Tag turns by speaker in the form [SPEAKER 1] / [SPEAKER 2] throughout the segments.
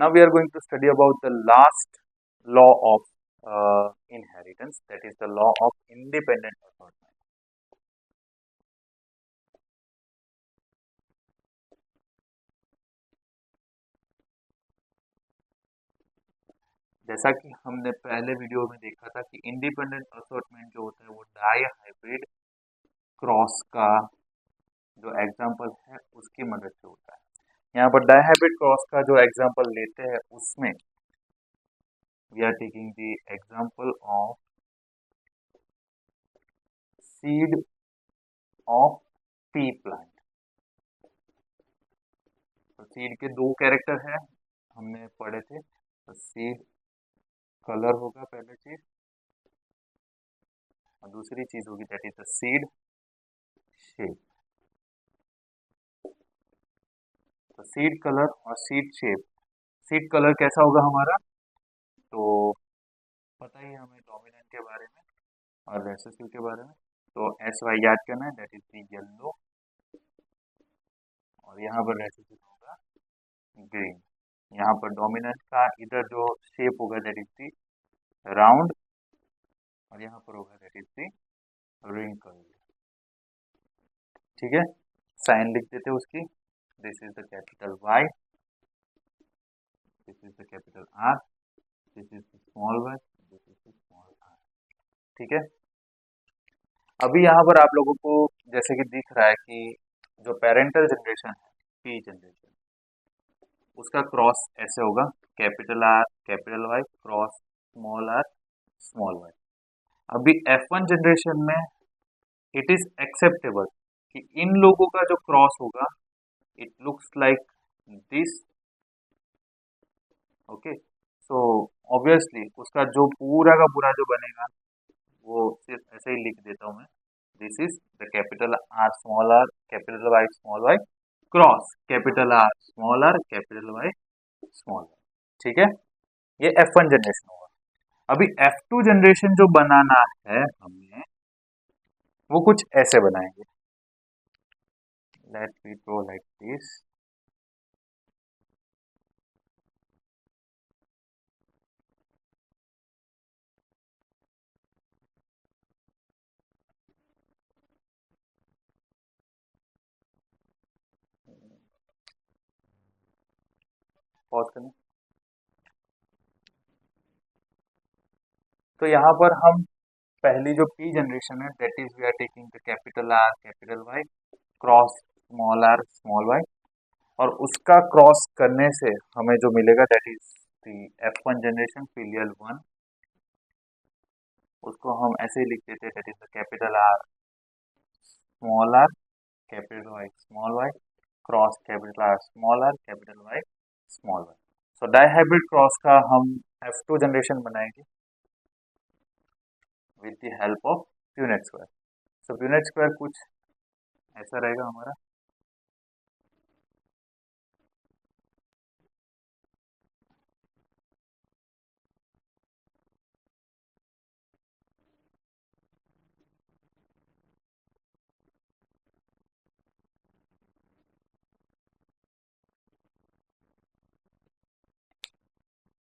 [SPEAKER 1] Now we are going to study about the last law of inheritance, that is the law of independent assortment. जैसा कि हमने पहले video में देखा था कि इंडिपेंडेंट असॉर्टमेंट जो होता है वो डाई हाइब्रिड क्रॉस का जो एग्जांपल है उसकी मदद से होता है। यहाँ पर डाई हाइब्रिड क्रॉस का जो एग्जांपल लेते हैं उसमें we are taking the example of seed of pea plant. तो सीड के दो कैरेक्टर है हमने पढ़े थे। तो सीड कलर होगा पहले चीज, और दूसरी चीज होगी that is the seed shape. तो सीड कलर और सीड शेप। सीड कलर कैसा होगा हमारा, तो पता ही है हमें डोमिनेंट के बारे में और रेसेसिव के बारे में। तो एस वाई याद करना है, दैट इज द येलो, और यहाँ पर रेसेसिव होगा ग्रीन। यहाँ पर डोमिनेंट का इधर जो शेप होगा दैट इज द राउंड, और यहाँ पर होगा दैट इज द रिंकल। ठीक है, साइन लिख देते उसकी। This is the capital Y, this is the capital R, this is the small Y, this is the small R. ठीक है, अभी यहाँ पर आप लोगों को जैसे कि दिख रहा है कि जो पेरेंटल जनरेशन है पी जनरेशन, उसका क्रॉस ऐसे होगा, capital R capital Y cross small Y. अभी F1 जनरेशन में इट इज एक्सेप्टेबल कि इन लोगों का जो क्रॉस होगा it looks like this. Okay, so obviously उसका जो पूरा का पूरा जो बनेगा वो सिर्फ ऐसे ही लिख देता हूँ मैं, this is the capital R capital Y cross capital R capital Y small Y. ठीक है, ये F1 जनरेशन होगा। अभी F2 जनरेशन जो बनाना है हमें, वो कुछ ऐसे बनाएंगे। Let me draw like this. Pause करना। तो यहाँ पर हम पहली जो पी जनरेशन है that is we are taking the capital R capital Y cross small Y, और उसका क्रॉस करने से हमें जो मिलेगा that is the F1 generation filial 1। उसको हम ऐसे ही लिख देते हैं, that is the capital R small Y cross capital R capital Y small Y. So die hybrid cross का हम F2 जनरेशन बनाएंगे with the help of Punnett square. So Punnett square कुछ ऐसा रहेगा हमारा।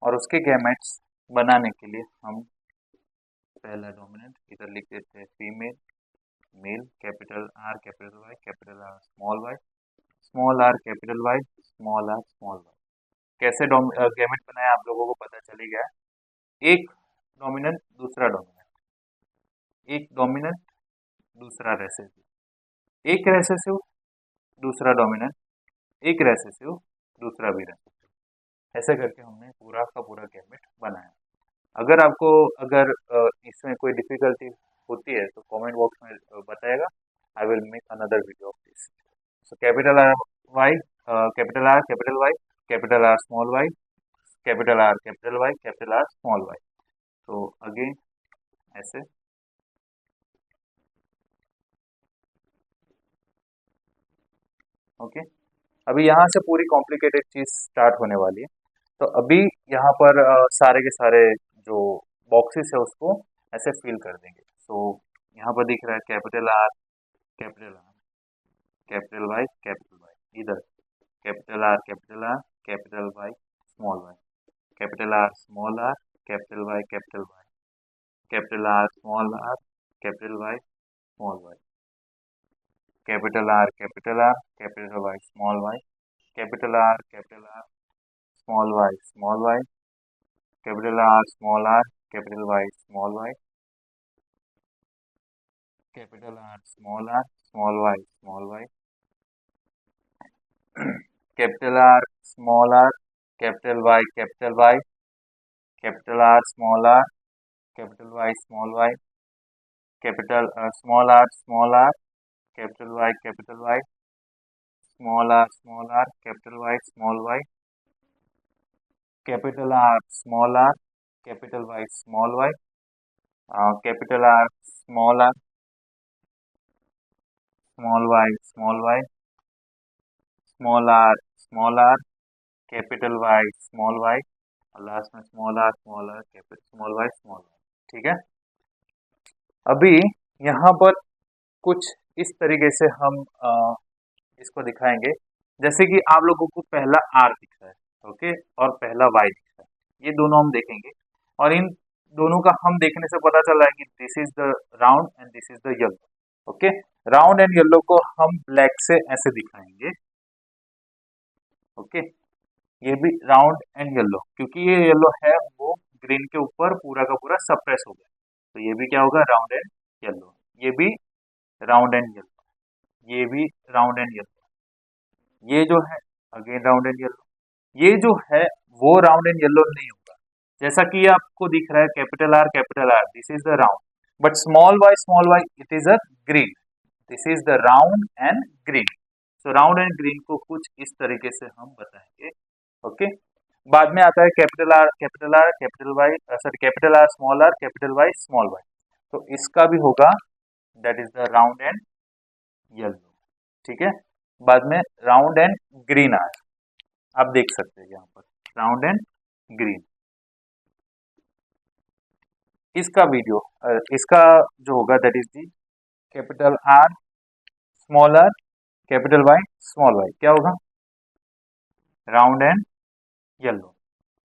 [SPEAKER 1] और उसके गैमेट्स बनाने के लिए हम पहला डोमिनेंट इधर लिख देते हैं female male capital R capital R small R capital Y small Y. कैसे गैमेट बनाया आप लोगों को पता चली गया। एक डोमिनेंट दूसरा डोमिनेंट, एक डोमिनेंट दूसरा रेसेसिव, एक रेसेसिव दूसरा डोमिनेंट, एक रेसेसिव दूसरा भी रेसेसिव। ऐसे करके हमने पूरा का पूरा गैमेट बनाया। अगर आपको इसमें कोई डिफिकल्टी होती है तो कमेंट बॉक्स में बताएगा। I will make another video of this. So capital R Y capital Y capital R small Y capital R capital Y capital R small Y. तो अगेन ऐसे। ओके, अभी यहाँ से पूरी कॉम्प्लिकेटेड चीज स्टार्ट होने वाली है। तो अभी यहाँ पर सारे के सारे जो बॉक्सेस है उसको ऐसे फिल कर देंगे। सो यहाँ पर दिख रहा है कैपिटल आर कैपिटल वाई इधर capital R capital Y small Y, capital R small R, capital Y, capital R small R, capital Y small Y, capital R, capital Y, capital R small Y, capital R, capital Y small Y, capital R small Y, capital R small R, capital Y, capital R small R, capital Y small Y, capital small R, capital Y, small R, capital Y small Y, capital R small R, capital Y small Y, capital R small R, small Y, small R, capital Y small Y, और last में small R, capital small Y, ठीक है। अभी यहाँ पर कुछ इस तरीके से हम इसको दिखाएंगे, जैसे कि आप लोगों को पहला आर दिख रहा है, ओके, और पहला वाई दिख रहा है, ये दोनों हम देखेंगे, और इन दोनों का हम देखने से पता चल रहा है कि this is the round and this is the yellow, okay. Round and yellow को हम ब्लैक से ऐसे दिखाएंगे, ओके। ये भी राउंड एंड येलो, क्योंकि ये येलो है वो ग्रीन के ऊपर पूरा का पूरा सप्रेस हो गया, तो ये भी क्या होगा, राउंड एंड येलो, ये भी राउंड एंड येलो, ये भी राउंड एंड येलो, ये जो है अगेन राउंड एंड येलो, ये जो है वो राउंड एंड येलो नहीं होगा, जैसा कि आपको दिख रहा है capital R, this is the round, but small why it is a green, this is the round and green. So round and green को कुछ इस तरीके से हम बताएंगे, ओके। बाद में आता है capital R, capital Y, sorry capital R, capital Y small Y, तो इसका भी होगा that is the round and yellow, ठीक है। बाद में राउंड एंड ग्रीन आया, आप देख सकते हैं यहाँ पर राउंड एंड ग्रीन, इसका वीडियो इसका जो होगा that is the capital R small R, capital Y small Y, क्या होगा, राउंड एंड येलो,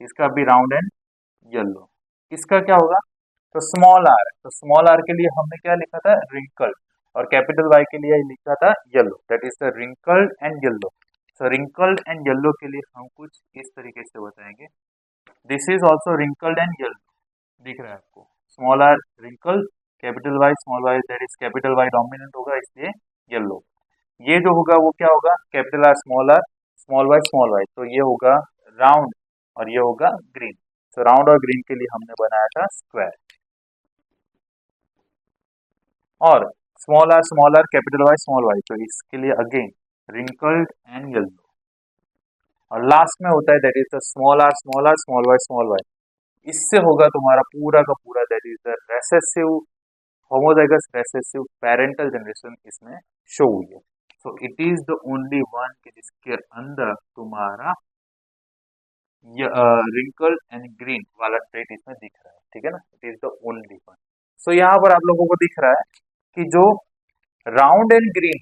[SPEAKER 1] इसका भी राउंड एंड येलो, इसका क्या होगा, तो स्मॉल आर, तो स्मॉल आर के लिए हमने क्या लिखा था, रिंकल्ड, और कैपिटल वाई के लिए लिखा था yellow, that is the wrinkled and yellow. So wrinkled and yellow के लिए हम कुछ इस तरीके से बताएंगे, this is also wrinkled and yellow, दिख रहा है आपको, small R wrinkled, capital Y small Y, that is capital Y dominant होगा इसलिए येलो, ये जो होगा वो क्या होगा, कैपिटल आर स्मॉल वाई, तो ये होगा राउंड और ये होगा ग्रीन। तो राउंड और ग्रीन के लिए हमने बनाया था स्क्वायर, और small R capital Y small Y, तो इसके लिए अगेन रिंकल्ड एंड येलो, और लास्ट में होता है that is the small R small Y, इससे होगा तुम्हारा पूरा का पूरा that is the recessive homozygous recessive parental generation इसमें शो हुई है। So it is the only one कि जिसके अंदर तुम्हारा रिंकल्ड एंड ग्रीन वाला ट्रेट इसमें दिख रहा है, ठीक है ना, it is the only one. So यहाँ पर आप लोगों को दिख रहा है कि जो round and green,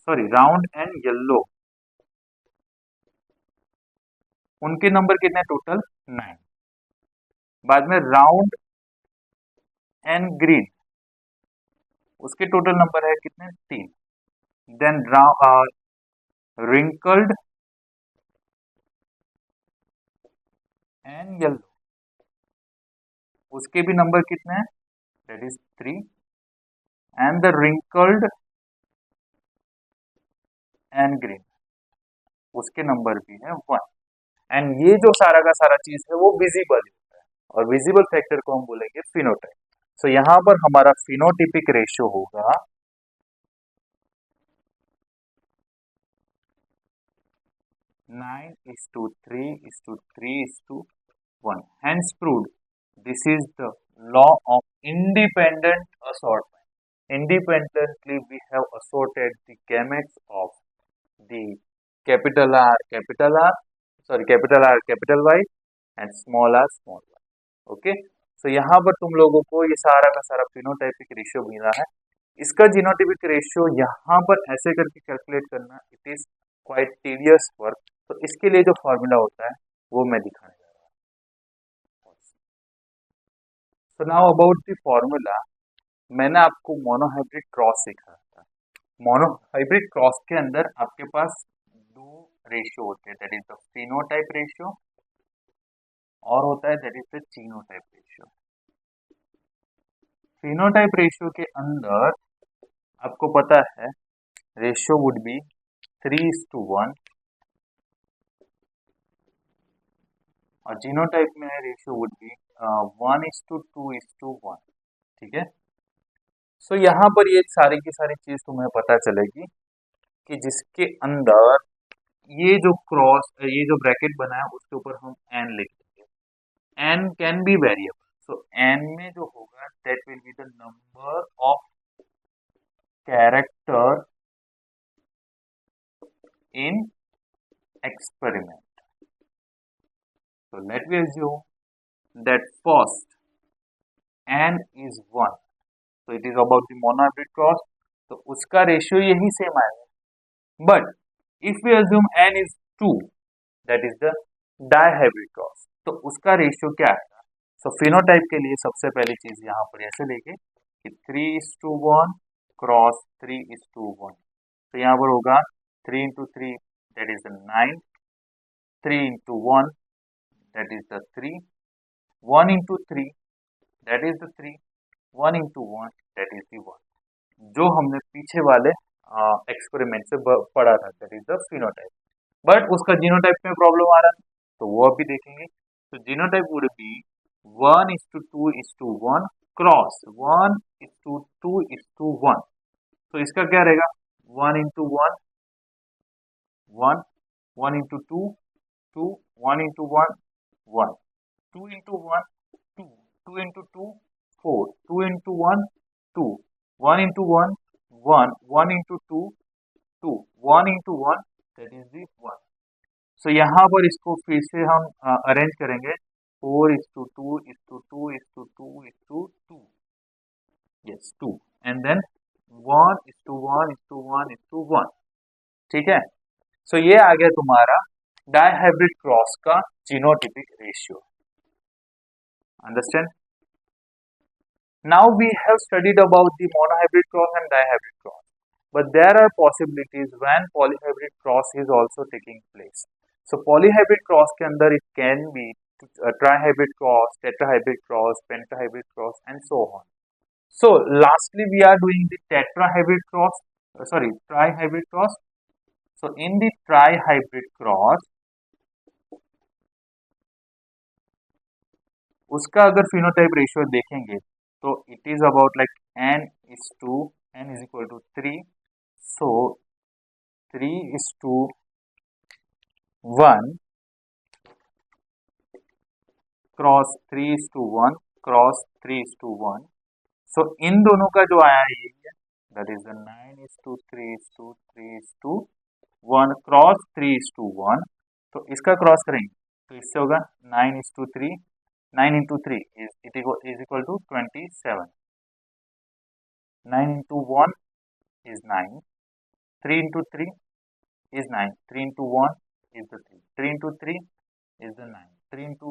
[SPEAKER 1] sorry round and yellow, उनके नंबर कितने टोटल 9, बाद में राउंड एंड ग्रीन उसके टोटल नंबर है कितने 3, देन रिंकल्ड एंड येलो उसके भी नंबर कितने हैं, that is 3, and the wrinkled and green उसके नंबर भी है 1, एंड ये जो सारा का सारा चीज है वो विजिबल होता है, और विजिबल फैक्टर को हम बोलेंगे फिनोटाइप। सो यहाँ पर हमारा फिनोटिपिक रेशियो होगा 9:3:3:1, hence proved this is the law of independent assortment. Independently we have assorted the gametes of the capital R, capital Y and small r, small y. Okay, so यहाँ पर तुम लोगों को ये सारा का सारा फिनोटाइपिक रेशियो मिला है, इसका जीनोटाइपिक रेशियो यहाँ पर ऐसे करके कैलकुलेट करना it is quite tedious work, तो इसके लिए जो फॉर्मूला होता है वो मैं दिखाने जा रहा हूँ। So now about the formula, मैंने आपको मोनोहाइब्रिड क्रॉस सिखाया था। मोनोहाइब्रिड क्रॉस के अंदर आपके पास दो रेशियो होते हैं, that is the phenotype ratio और होता है that is the genotype ratio. Phenotype ratio के अंदर आपको पता है रेशियो वुड बी 3:1 और जीनोटाइप में रेशियो वुड बी 1:2:1। ठीक है। सो यहाँ पर ये सारी की सारी चीज तुम्हें पता चलेगी कि जिसके अंदर ये जो क्रॉस, ये जो ब्रैकेट बना है उसके ऊपर हम एन लिख देंगे। N can be variable, so N में जो होगा that will be the number of character in experiment. So let me assume that first n is 1. So it is about the monohybrid cross. तो उसका ratio यही same आएगा. But if we assume n is 2, that is the dihybrid cross. तो उसका ratio क्या आएगा? So phenotype के लिए सबसे पहली चीज यहाँ पर ऐसे लेंगे कि 3:1 क्रॉस 3:1. तो यहाँ पर होगा 3 into 3 that is the 9. 3 into 1 that is the 3, 1 into 3 that is the 3, 1 into 1 that is the 1, जो हमने पीछे वाले एक्सपेरिमेंट से पढ़ा था, that is the phenotype. But उसका जीनोटाइप में प्रॉब्लम आ रहा है तो वो अभी देखेंगे। तो जीनोटाइप वुड बी 1:2:1 क्रॉस 1:2:1। तो इसका क्या रहेगा 1 into 1 1, 1 into 2 2, 1 into 1 1, 2 into 1 2, 2 into 2 4, 2 into 1 2, 1 into 1 1, 1 into 2 2, 1 into 1 that is the 1. So यहाँ पर इसको फिर से हम अरेंज करेंगे 4:2:2:2:2:2, yes 2, and then 1:1:1:1:1. ठीक है। सो ये आ गया तुम्हारा डायहाइब्रिड क्रॉस का genotypic ratio. Understand? Now we have studied about the monohybrid cross and dihybrid cross, but there are possibilities when polyhybrid cross is also taking place. So polyhybrid cross के अंदर it can be trihybrid cross, tetrahybrid cross, pentahybrid cross, and so on. So lastly we are doing the tetrahybrid cross, trihybrid cross. So in the trihybrid cross, उसका अगर phenotype ratio देखेंगे तो it is about like n is equal to 3. So 3:1 cross 3:1 cross 3:1. सो इन दोनों का जो आया है ये दैट इज द 9:3:3:1 क्रॉस 3:1. तो इसका क्रॉस करेंगे तो इससे होगा 9:3. 9 into 3 is equal to 27. 9 into 1 is 9. 3 into 3 is 9. 3 into 1 is the 3. 3 into 3 is the 9. 3 into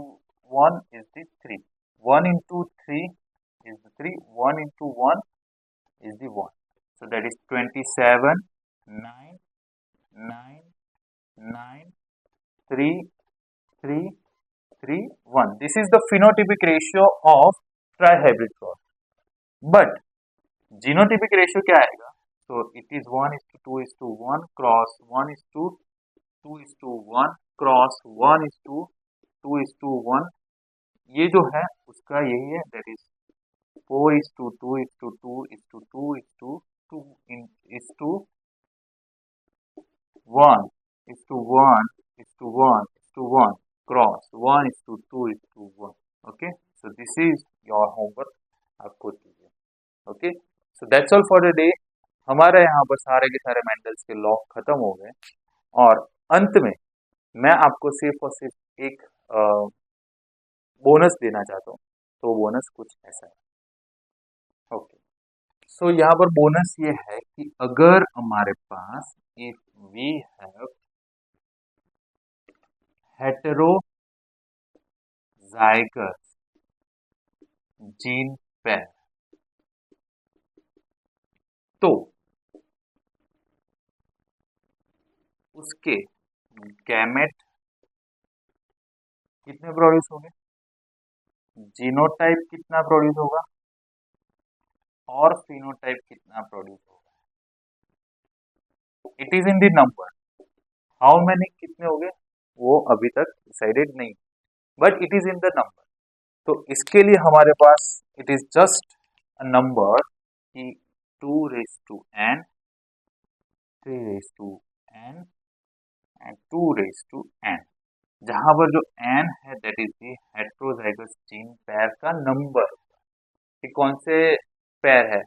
[SPEAKER 1] 1 is the 3. 1 into 3 is the 3. 1 into 1 is the 1. So that is 27, 9, 9, 9, 3, 3, 3, 1. This is the phenotypic ratio of trihybrid cross. But genotypic ratio क्या आएगा? So it is 1:2:1 cross 1:2:1 cross 1:2:1. ये जो है उसका यही है, that is 4:2:2:2:2:1:1:1:1 cross 1:2:1. Okay, so this is your homework. आपको दीजिए. Okay, so that's all for the day. हमारे यहाँ पर सारे के सारे मेंडल्स के लॉ खत्म हो गए और अंत में मैं आपको सिर्फ और सिर्फ एक बोनस देना चाहता हूँ. तो बोनस कुछ ऐसा है. ओके, सो यहाँ पर बोनस ये है कि अगर हमारे पास if we have heterozygous gene pair. तो उसके गैमेट कितने प्रोड्यूस होंगे, जीनोटाइप कितना प्रोड्यूस होगा और फिनोटाइप कितना प्रोड्यूस होगा। It is in the number, how many कितने हो गए वो अभी तक डिसाइडेड नहीं, but it is in the number. तो इसके लिए हमारे पास it is just a number कि 2n, 3n एंड 2n, जहां पर जो n है that is the heterozygous gene pair का नंबर, कि कौन से पेयर है।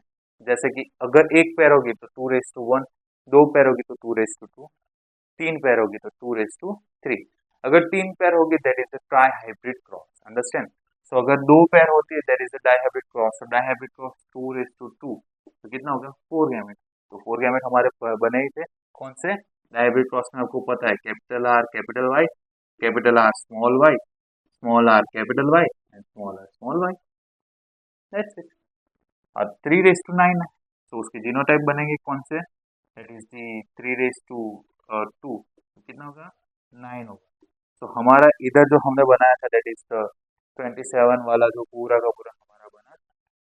[SPEAKER 1] जैसे कि अगर एक पेयर होगी तो 2:1, दो पेयर होगी तो 2:2, तीन पेयर होगी तो 2:3, अगर तीन पेयर होगी that is a tri hybrid cross, understand. So अगर दो पेयर होती है that is a dihybrid cross, और डाइहाइब्रिड क्रॉस 2:2, तो कितना हो गया 4 गैमेट। तो 4 गैमेट हमारे बने ही थे, कौन से, डाइहाइब्रिड क्रॉस में आपको पता है capital R capital Y, capital R small Y, small R capital Y and small R small Y, that's it. और 3:9 है तो उसके जीनोटाइप बनेंगे कौन से, दैट इज दी 3:2, कितना होगा 9 होगा। तो हमारा इधर जो हमने बनाया था दैट इज 27 वाला जो पूरा का पूरा हमारा बना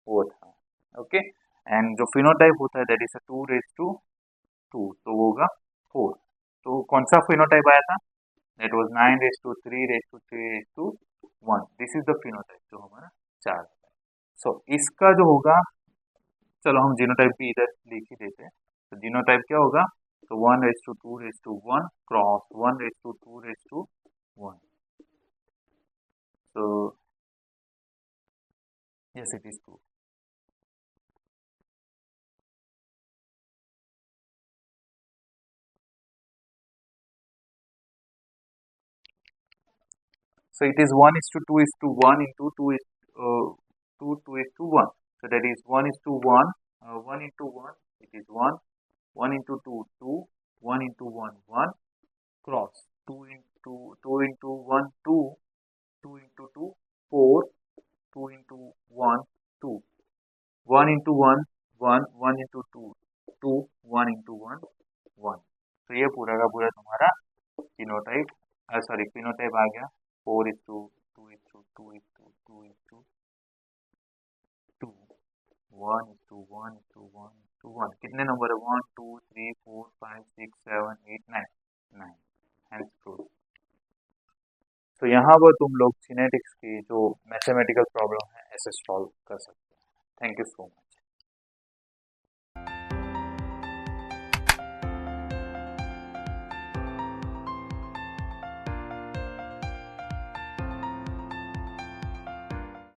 [SPEAKER 1] वो था, ओके। एंड जो फिनोटाइप होता है दैट इज 2:2, तो वो होगा 4। तो कौन सा फिनोटाइप आया था, that was 9:3:3:1, this is the phenotype जो हमारा 4। सो इसका जो होगा, चलो हम जीनोटाइप भी इधर लिख ही देते हैं। तो जीनोटाइप क्या होगा, तो 1:2:1 cross 1:2:1, so yes it is 2। so it is 1:2:1 into 2:1, so that is 1:1, 1:1 it is 1, 1:2 2, 1:1 1, cross 2:1 2, 2:2 4, 2:1 2, 1:1 1, 1:2 2, 1:1 1। तो ये पूरा का पूरा तुम्हारा फिनोटाइप, सॉरी फिनोटाइप आ गया 4:2:2:2:2, 1:1:1:1, कितने नंबर है 1 2 3 4 5 6 7 8 9 9 हेंस प्रूव। तो यहाँ पर तुम लोग सिनेटिक्स की जो मैथमेटिकल प्रॉब्लम है ऐसे सॉल्व कर सकते हैं। Thank you so much.